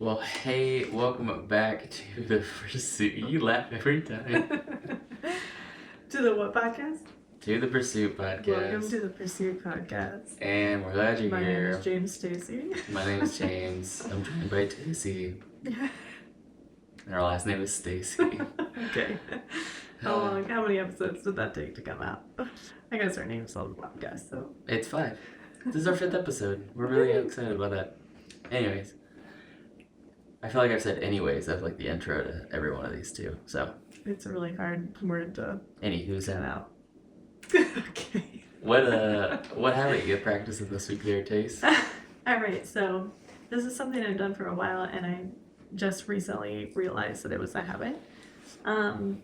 Well, hey, welcome back to the Pursuit. You laugh every time. To the what podcast? To the Pursuit Welcome podcast. to the Pursuit podcast. And we're glad you're My here. name is James Stacy. My name is James. I'm joined by Casey. And our last name is Stacy. Okay. How many episodes did that take to come out? I guess our name's on the podcast, so. It's 5. This is our 5th episode. We're really excited about that. Anyways, I feel like I've said anyways of like the intro to every one of these too. So it's a really hard word to anywho's get out. Okay. What habit you get practicing this week there, Tace? Alright, so this is something I've done for a while and I just recently realized that it was a habit. The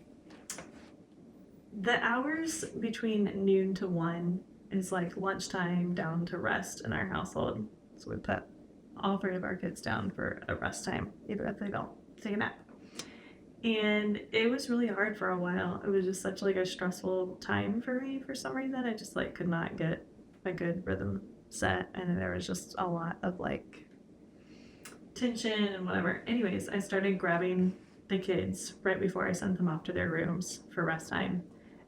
hours between noon to 1 is like lunchtime down to rest in our household. So we put all 3 of our kids down for a rest time, even if they don't take a nap. And it was really hard for a while. It was just such like a stressful time for me for some reason. I just like could not get a good rhythm set, and there was just a lot of like tension and whatever. Anyways, I started grabbing the kids right before I sent them off to their rooms for rest time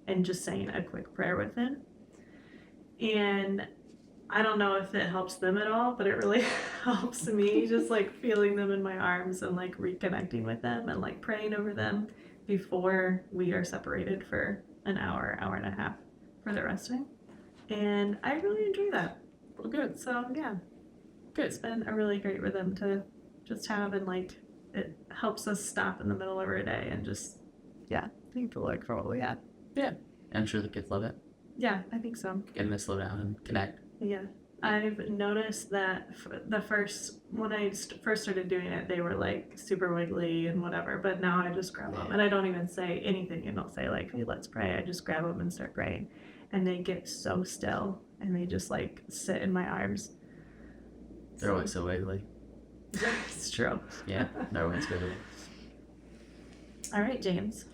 and just saying a quick prayer with them. And I don't know if it helps them at all, but it really helps me just like feeling them in my arms and like reconnecting with them and like praying over them before we are separated for an hour and a half for the rest time. And I really enjoy that. Well, good. So yeah, Good. it's been a really great rhythm to just have, and like it helps us stop in the middle of our day and just think to look for what we had. Yeah. I'm sure the kids love it. Yeah, I think so. Getting to slow down and connect. Yeah, I've noticed that when I first started doing it, they were like super wiggly and whatever, but now I just grab them and I don't even say anything. I don't say like, hey, let's pray. I just grab them and start praying, and they get so still and they just like sit in my arms. They're always so wiggly. It's true. Yeah, they're always wiggly. All right, James,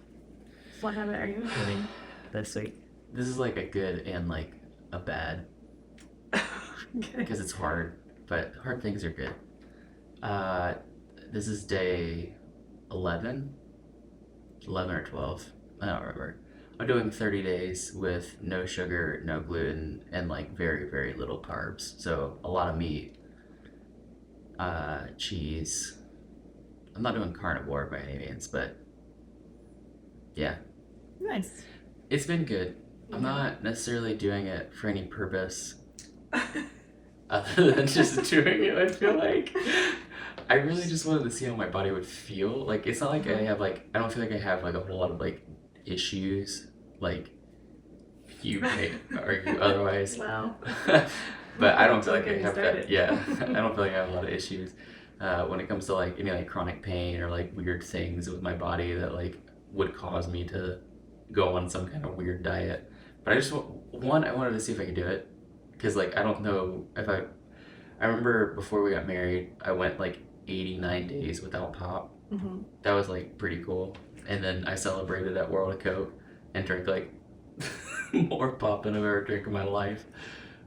what habit are you doing this week? This is like a good and like a bad, because it's hard, but hard things are good. This is day 11 or 12. I don't remember. I'm doing 30 days with no sugar, no gluten, and like very, very little carbs. So a lot of meat, cheese. I'm not doing carnivore by any means, but yeah. Nice. It's been good. I'm not necessarily doing it for any purpose other than just doing it. I feel like I really just wanted to see how my body would feel. Like, it's not like I don't feel like I have like a whole lot of like issues. Like, you may argue otherwise. Wow. But I don't feel like I Getting have started. that. Yeah, I don't feel like I have a lot of issues when it comes to like any like chronic pain or like weird things with my body that like would cause me to go on some kind of weird diet. But I just I wanted to see if I could do it, because like I don't know if I remember before we got married, I went like 89 days without pop. Mm-hmm. That was like pretty cool. And then I celebrated at World of Coke and drank like more pop than I've ever drank in my life.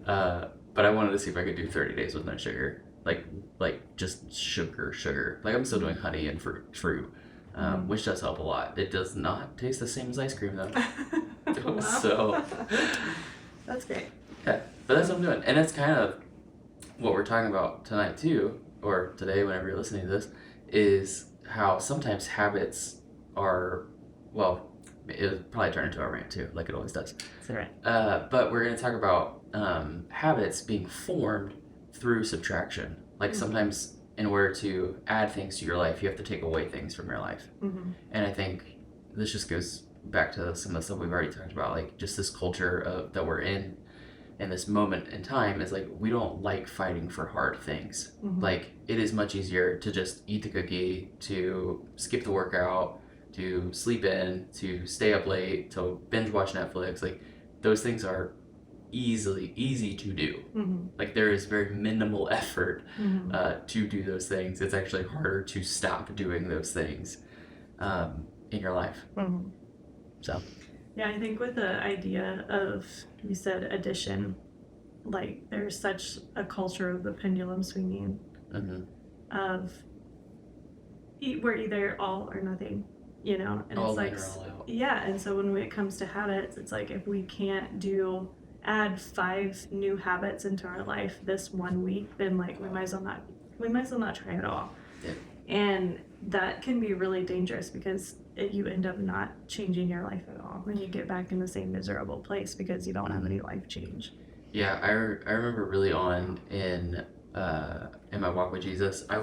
But I wanted to see if I could do 30 days with no sugar, like just sugar. Like I'm still doing honey and fruit, which does help a lot. It does not taste the same as ice cream though. Wow. So That's great. yeah, but that's what I'm doing, and that's kind of what we're talking about tonight too, or today whenever you're listening to this, is how sometimes habits are, well, it'll probably turn into a rant too, like it always does. That's all right. But we're going to talk about habits being formed through subtraction. Like sometimes in order to add things to your life, you have to take away things from your life. Mm-hmm. And I think this just goes back to some of the stuff we've already talked about, like just this culture that we're in this moment in time is like we don't like fighting for hard things. Mm-hmm. Like it is much easier to just eat the cookie, to skip the workout, to sleep in, to stay up late, to binge watch Netflix. Like those things are easy to do. Mm-hmm. Like there is very minimal effort Mm-hmm. to do those things. It's actually harder to stop doing those things in your life. Mm-hmm. So Yeah, I think with the idea of, you said addition, like there's such a culture of the pendulum swinging mm-hmm. of we're either all or nothing, and All it's like, in or all out. yeah. And so when it comes to habits, it's like if we can't add 5 new habits into our life this one week, then like we might as well not try at all. Yeah. And that can be really dangerous because you end up not changing your life at all, and you get back in the same miserable place because you don't have any life change. Yeah, I remember really on in my walk with Jesus, I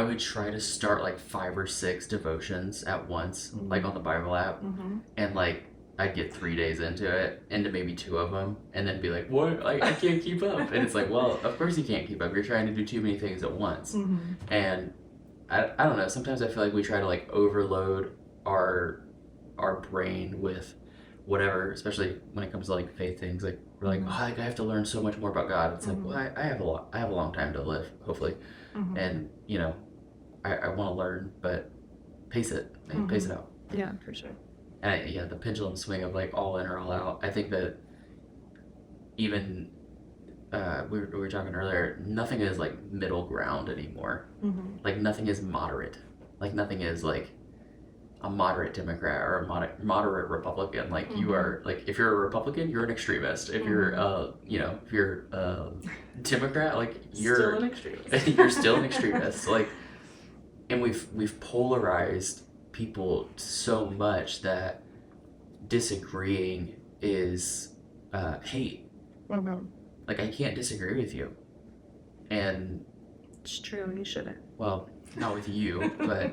would try to start like 5 or 6 devotions at once, like on the Bible app, Mm-hmm. and like I'd get 3 days into it, into maybe 2 of them, and then be like, "What? Like I can't keep up." And it's like, well, of course you can't keep up. You're trying to do too many things at once, Mm-hmm. and I don't know. Sometimes I feel like we try to like overload our our brain with whatever, especially when it comes to like faith things. Like we're like, Mhm. oh, like, I have to learn so much more about God. It's like, Mhm. well, I have a long time to live, hopefully, Mm-hmm. and I want to learn, but pace it, man, pace it out. Yeah, for sure. And yeah, the pendulum swing of like all in or all out. I think that even we were talking earlier, nothing is like middle ground anymore. Mm-hmm. Like nothing is moderate. Like nothing is like a moderate Democrat or a moderate Republican. Like you are like if you're a Republican, you're an extremist. If you're if you're a Democrat, like Still you're an extremist. you're still an extremist. Like, and we've polarized people so much that disagreeing is hate. Mm-hmm. Like I can't disagree with you, and It's true. You shouldn't. well, not with you, but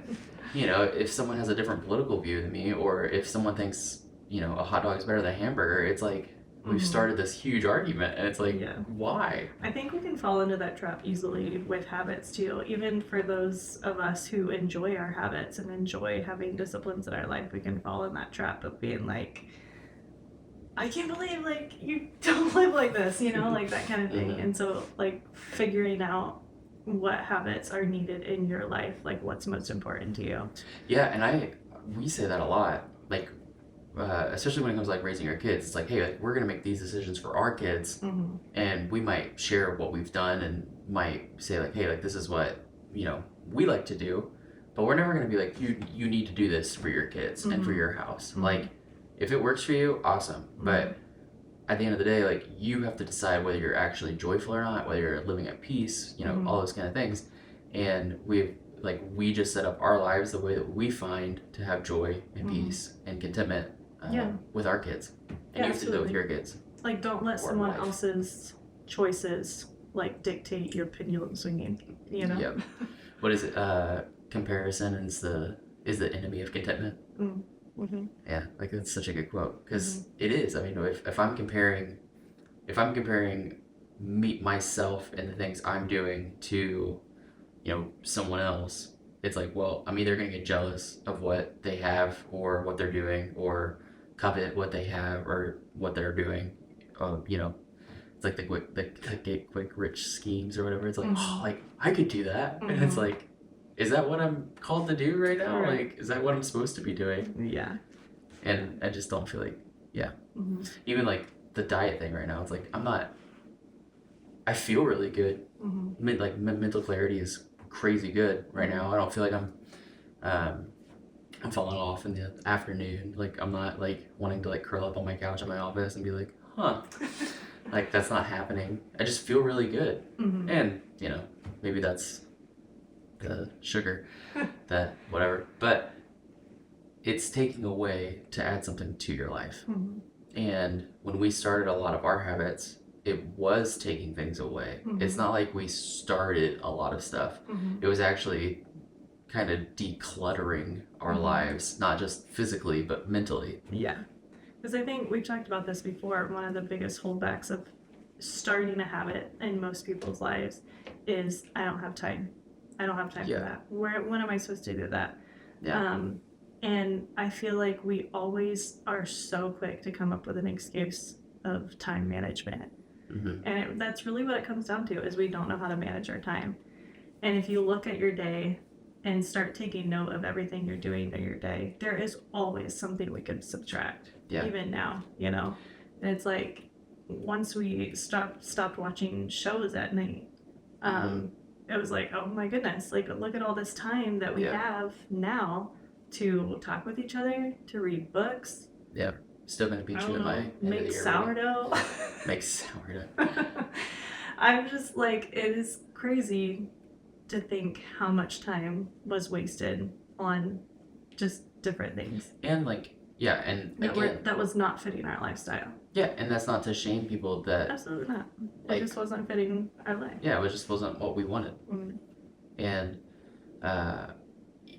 if someone has a different political view than me, or if someone thinks a hot dog is better than a hamburger, it's like we've Mhm. started this huge argument, and it's like, Yeah. why? I think we can fall into that trap easily with habits too. Even for those of us who enjoy our habits and enjoy having disciplines in our life, we can fall in that trap of being like, I can't believe like you don't live like this, like that kind of thing. Mhm. And so like figuring out what habits are needed in your life, like what's most important to you. Yeah, and we say that a lot, like especially when it comes to like raising our kids. It's like, hey, like, we're gonna make these decisions for our kids, Mm-hmm. and we might share what we've done, and might say like, hey, like this is what we like to do, but we're never gonna be like, you need to do this for your kids and for Mhm. your house. Mhm. Like, if it works for you, awesome. But at the end of the day, like you have to decide whether you're actually joyful or not, whether you're living at peace, Mhm. all those kind of things. And we just set up our lives the way that we find to have joy and Mhm. peace and contentment Yeah. with our kids. And Yeah, you have to do that with absolutely. your kids. Like don't let Or someone life. else's choices like dictate your pendulum swinging, Yep. What is it? Comparison is the enemy of contentment. Mm-hmm. Yeah, like that's such a good quote because it is. I mean, if I'm comparing myself and the things I'm doing to someone else, it's like, well, I'm either gonna get jealous of what they have or what they're doing, or covet what they have or what they're doing. It's like the get quick rich schemes or whatever. It's like, oh, like I could do that, and it's Mhm. like, is that what I'm called to do right now? Right. Like, is that what I'm supposed to be doing? Yeah. And I just don't feel like, Mm-hmm. even like the diet thing right now. It's like I feel really good. Mm-hmm. Like mental clarity is crazy good right now. I don't feel like I'm falling off in the afternoon. Like I'm not like wanting to like curl up on my couch in my office and be like, huh, like that's not happening. I just feel really good, Mm-hmm. and maybe that's the sugar, that whatever. But it's taking away to add something to your life. Mm-hmm. And when we started a lot of our habits, it was taking things away. Mhm. It's not like we started a lot of stuff. Mm-hmm. It was actually kind of decluttering our Mhm. lives, not just physically, but mentally. Yeah. Because I think we've talked about this before. One of the biggest holdbacks of starting a habit in most people's lives is I don't have time. I don't have time Yeah. for that. When am I supposed to do that? Yeah. And I feel like we always are so quick to come up with an excuse of time management. hmm And that's really what it comes down to is we don't know how to manage our time. And if you look at your day and start taking note of everything you're doing in your day, there is always something we could subtract. Yeah. Even now, And it's like once we stopped watching shows at night, it was like, oh my goodness, like look at all this time that we Yeah. have now to talk with each other, to read books. Yep. Still gonna beat I you don't in my know, end of the make year rating. sourdough. Make sourdough. I'm just like, it is crazy to think how much time was wasted on just different things And like, yeah, and again, that was not fitting our lifestyle. yeah, and that's not to shame people that, Absolutely not. like, It just wasn't fitting our life. yeah, it just wasn't what we wanted. Mm. And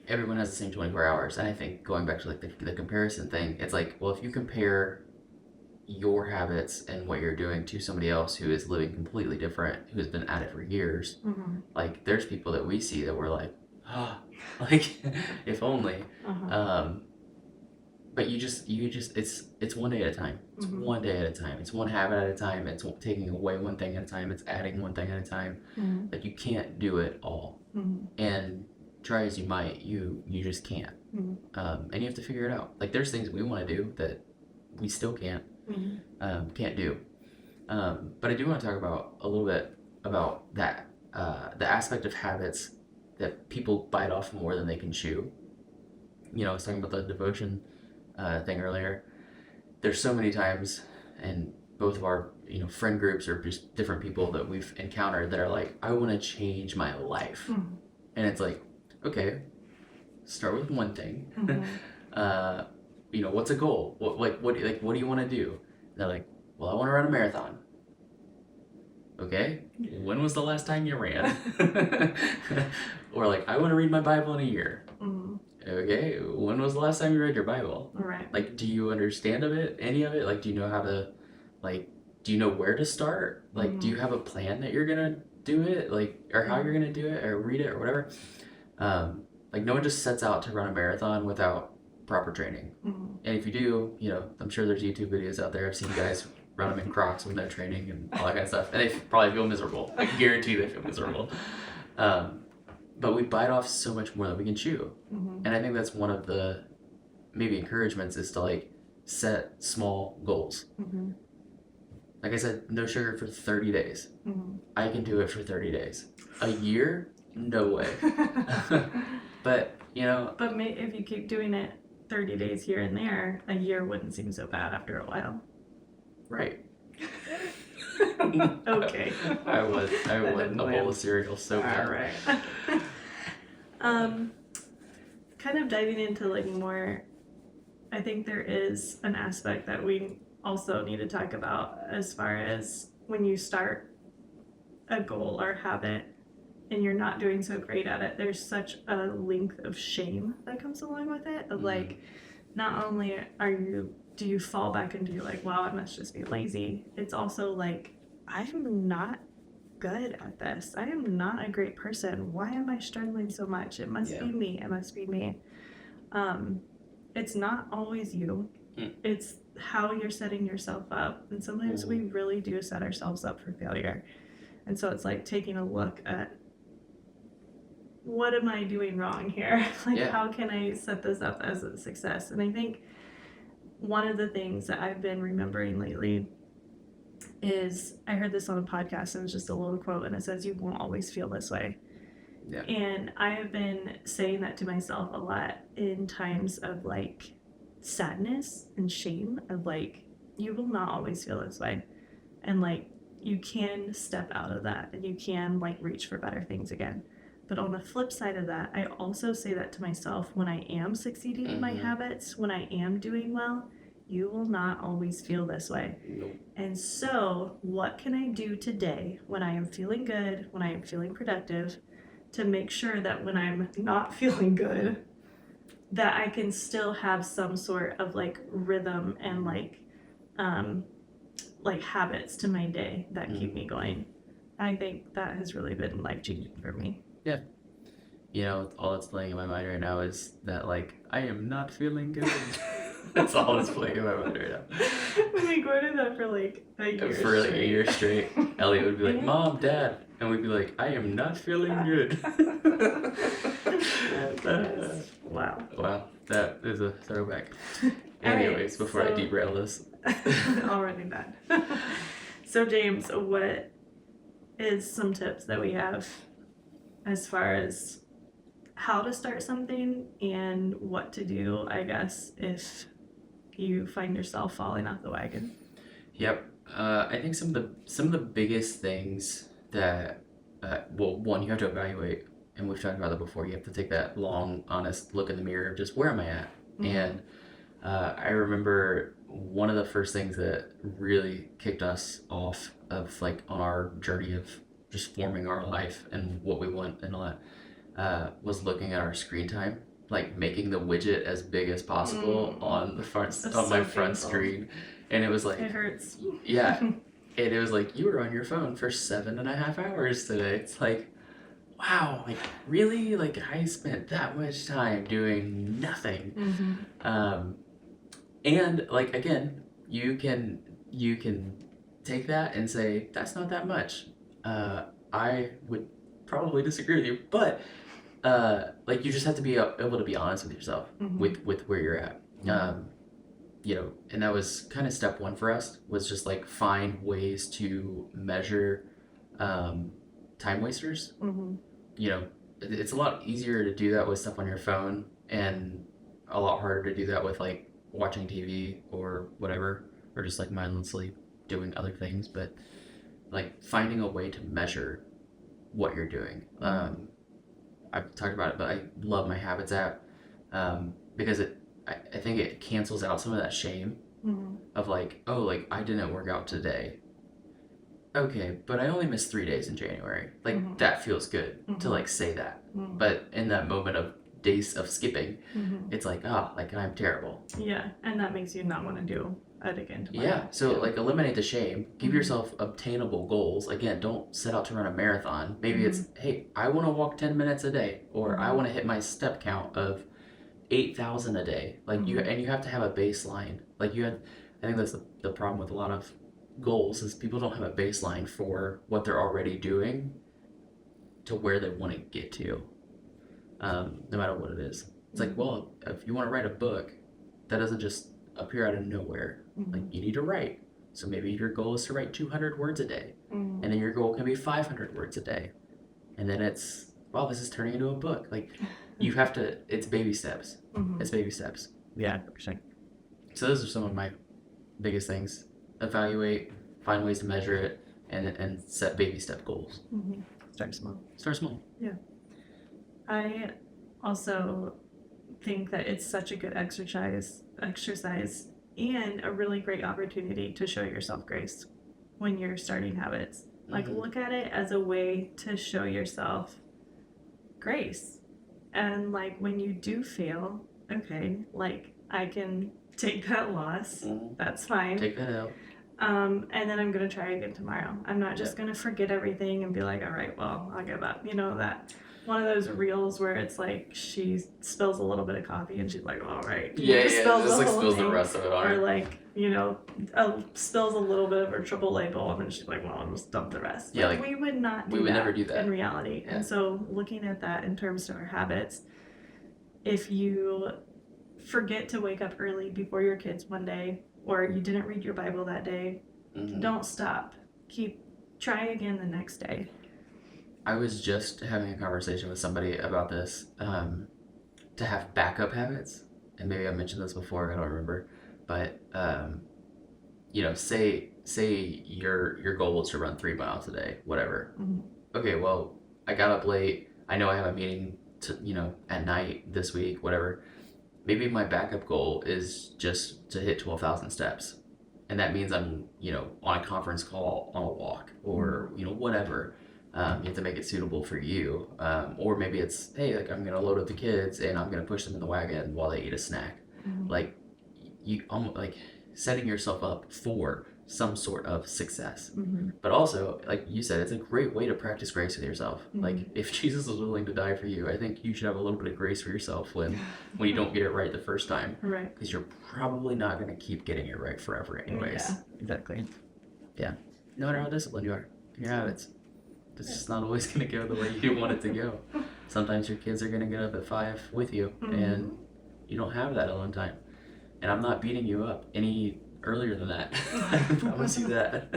everyone has the same 24 hours. And I think going back to like the comparison thing, it's like, well, if you compare your habits and what you're doing to somebody else who is living completely different, who has been at it for years, Mm-hmm. like there's people that we see that we're like, ah, like if only. Uh-huh. But you just it's one day at a time. It's Mhm. one day at a time. It's one habit at a time. It's taking away one thing at a time. It's adding one thing at a time. Mm-hmm. Like you can't do it all. Mm-hmm. And try as you might, you just can't. Mm-hmm. And you have to figure it out. Like there's things we want to do that we still can't do. But I do want to talk about a little bit about that the aspect of habits that people bite off more than they can chew. I was talking about the devotion thing earlier. There's so many times, and both of our friend groups or just different people that we've encountered that are like, I want to change my life, and it's like, okay, start with one thing. What's a goal? What do you want to do? And they're like, well, I want to run a marathon. Okay, when was the last time you ran? Or like, I want to read my Bible in a year. Okay, when was the last time you read your Bible? Right. Like, do you understand any of it? Like, do you know how to, like, do you know where to start? Like, do you have a plan that you're gonna do it? Like, or how you're gonna do it, or read it, or whatever? Like, no one just sets out to run a marathon without proper training. And if you do, I'm sure there's YouTube videos out there. I've seen guys run them in Crocs with no training and all that kind of stuff, and they probably feel miserable. I can guarantee they feel miserable. But we bite off so much more than we can chew. And I think that's one of the maybe encouragements is to like set small goals. Like I said, no sugar for 30 days. I can do it for 30 days. A year? No way. But, But if you keep doing it 30 days here and there, a year wouldn't seem so bad after a while. Right. Okay. I would a bowl of cereal so bad. All right. Kind of diving into like more, I think there is an aspect that we also need to talk about as far as when you start a goal or habit and you're not doing so great at it, there's such a length of shame that comes along with it. Of like, not only do you fall back into like, wow, I must just be lazy. It's also like, I'm not good at this. I am not a great person. Why am I struggling so much? It must be me. It must be me. It's not always you. It's how you're setting yourself up. And sometimes we really do set ourselves up for failure. And so it's like taking a look at, what am I doing wrong here? Like, how can I set this up as a success? And I think one of the things that I've been remembering lately is, I heard this on a podcast and it's just a little quote, and it says, you won't always feel this way. Yeah. And I have been saying that to myself a lot in times of like sadness and shame, of like, you will not always feel this way. And like, you can step out of that and you can like reach for better things again. But on the flip side of that, I also say that to myself when I am succeeding in my habits, when I am doing well, you will not always feel this way. Nope. And so what can I do today when I am feeling good, when I am feeling productive, to make sure that when I'm not feeling good, that I can still have some sort of like rhythm and like habits to my day that keep me going. I think that has really been life-changing for me. Yeah. All that's playing in my mind right now is that, like, I am not feeling good. That's all that's playing in my mind right now. When we quoted that for like a year For like a year straight, Elliot would be like, Mom, Dad. And we'd be like, I am not feeling good. Wow. Wow. That is a throwback. Anyways, before I derail this. Already bad. So, James, what is some tips that we have as far as how to start something and what to do, I guess, if you find yourself falling off the wagon. Yep. I think some of the biggest things that well, one, you have to evaluate, and we've talked about that before. You have to take that long, honest look in the mirror of just where am I at? Mhm. And I remember one of the first things that really kicked us off of like on our journey of just forming our life and what we want and all that was looking at our screen time, like making the widget as big as possible on the front That's on my so front painful. screen, and it was like, It hurts. yeah, and it was like you were on your phone for 7.5 hours today. It's like, wow, like really, like I spent that much time doing nothing. Mm-hmm. And like again, you can take that and say that's not that much. I would probably disagree with you, but like you just have to be able to be honest with yourself Mhm. with where you're at. You know, and that was kind of step one for us, was just like find ways to measure time wasters. Mm-hmm. You know, it's a lot easier to do that with stuff on your phone, and a lot harder to do that with like watching TV or whatever, or just like mindlessly doing other things. But like finding a way to measure what you're doing. I've talked about it, but I love my Habits app because I think it cancels out some of that shame Mm-hmm. of like, oh, like I didn't work out today. Okay, but I only missed 3 days in January. Like Mhm. that feels good to Mhm. like say that. Mm-hmm. But in that moment of days of skipping, Mm-hmm. it's like, oh, like I'm terrible. Yeah, and that makes you not want to do it again tomorrow. Yeah. So like eliminate the shame. Give Mhm. yourself obtainable goals. Again, don't set out to run a marathon. Maybe it's, hey, I want to walk 10 minutes a day, or I Mhm. want to hit my step count of 8,000 a day. Like you, Mhm. and you have to have a baseline. Like you had, I think that's the problem with a lot of goals is people don't have a baseline for what they're already doing to where they want to get to, no matter what it is. It's like, well, if you want to write a book, that doesn't just appear out of nowhere. Mhm. Like you need to write. So maybe your goal is to write 200 words a day, Mhm. and then your goal can be 500 words a day, and then it's, wow, this is turning into a book. Like you have to. It's baby steps. Mhm. It's baby steps. Yeah, for sure. So those are some of my biggest things. Evaluate, find ways to measure it, and set baby step goals. Mm-hmm. Start small. Start small. I also think that it's such a good exercise and a really great opportunity to show yourself grace when you're starting habits. Like Mhm. look at it as a way to show yourself grace. And like when you do fail, okay, like I can take that loss. Mhm. That's fine. Take that out. And then I'm gonna try again tomorrow. I'm not just gonna forget everything and be like, all right, well, I'll give up. You know, that one of those reels where it's like she spills a little bit of coffee and she's like, all right. And Yeah, just yeah. spills Just the like whole spills the thing. rest of it on Or her. like, you know, spills a little bit of her AAA bowl and she's like, well, I'll just dump the rest. Yeah, like like, we would not do we would that never do that. in reality. Yeah. And so looking at that in terms of our habits, if you forget to wake up early before your kids one day, or you didn't read your Bible that day, Mhm. don't stop. Try again the next day. I was just having a conversation with somebody about this, to have backup habits, and maybe I mentioned this before, I don't remember, but you know, say your goal was to run 3 miles a day, whatever. Mhm. Okay, well, I got up late. I know I have a meeting to, you know, at night this week, whatever. Maybe my backup goal is just to hit 12,000 steps, and that means I'm, you know, on a conference call, on a walk, or you know, whatever. You have to make it suitable for you, or maybe it's, hey, like I'm gonna load up the kids and I'm gonna push them in the wagon while they eat a snack. Mhm. Like you almost like setting yourself up for some sort of success. Mhm. But also, like you said, it's a great way to practice grace with yourself. Mhm. Like if Jesus was willing to die for you, I think you should have a little bit of grace for yourself when you don't get it right the first time, Right. because you're probably not going to keep getting it right forever anyways. Yeah, exactly. No matter how disciplined you are in your habits, it's just not always going to go the way you want it to go. Sometimes your kids are going to get up at 5 with you, and you don't have that alone time. And I'm not beating you up any earlier than that. I can promise you that.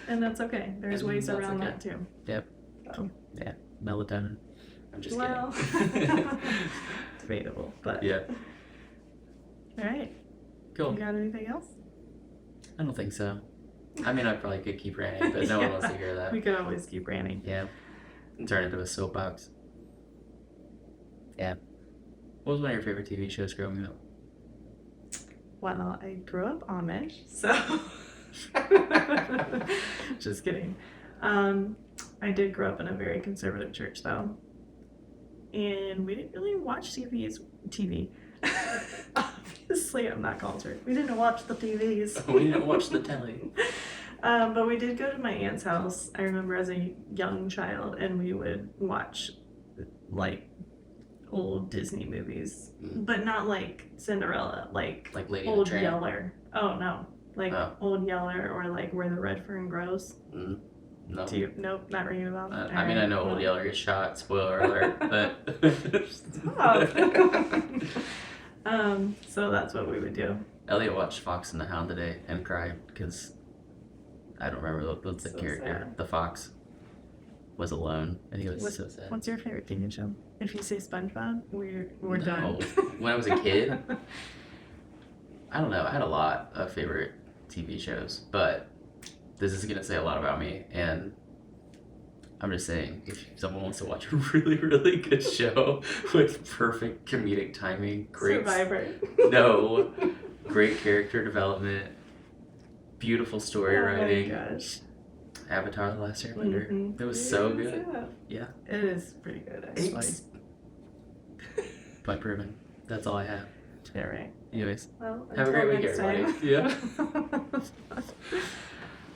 And that's okay. There's And ways that's around okay. that too. Yep. So, Yeah. melatonin. I'm just Well, kidding. it's debatable, but Yeah, all right. cool. You got anything else? I don't think so. I mean, I probably could keep ranting, but no one wants to hear that. We could always keep ranting. Yeah. And turn it into a soapbox. Yeah. What was one of your favorite TV shows growing up? Well, I grew up Amish, so just kidding. I did grow up in a very conservative church, though, and we didn't really watch TV. Obviously, I'm not cultured. We didn't watch the TVs. We didn't watch the telly. But we did go to my aunt's house. I remember as a young child, and we would watch like old Disney movies, but not like Cinderella, like Lady and the Old Tramp. Yeller. Oh no, like Oh. Old Yeller or like Where the Red Fern Grows. No. Do you? Nope, not ringing a bell. I mean, I know Old Yeller gets shot. Spoiler alert, but. So that's what we would do. Elliot watched Fox and the Hound today and cried because I don't remember what's the So character. sad. The fox was alone, and he was so sad. What's your favorite TV show? If you say SpongeBob, we're No. done. When I was a kid, I don't know. I had a lot of favorite TV shows, but this is gonna say a lot about me, and I'm just saying, if someone wants to watch a really, really good show with perfect comedic timing, great Survivor. no, great character development, beautiful story writing, Oh my gosh. Avatar: The Last Airbender. Mhm. It was so Yes, good. yeah. Yeah, It is pretty good, actually. Thanks. Point proven. That's all I have. Yeah, right. Anyways, Well, have a until great week, next everybody. time. Yeah.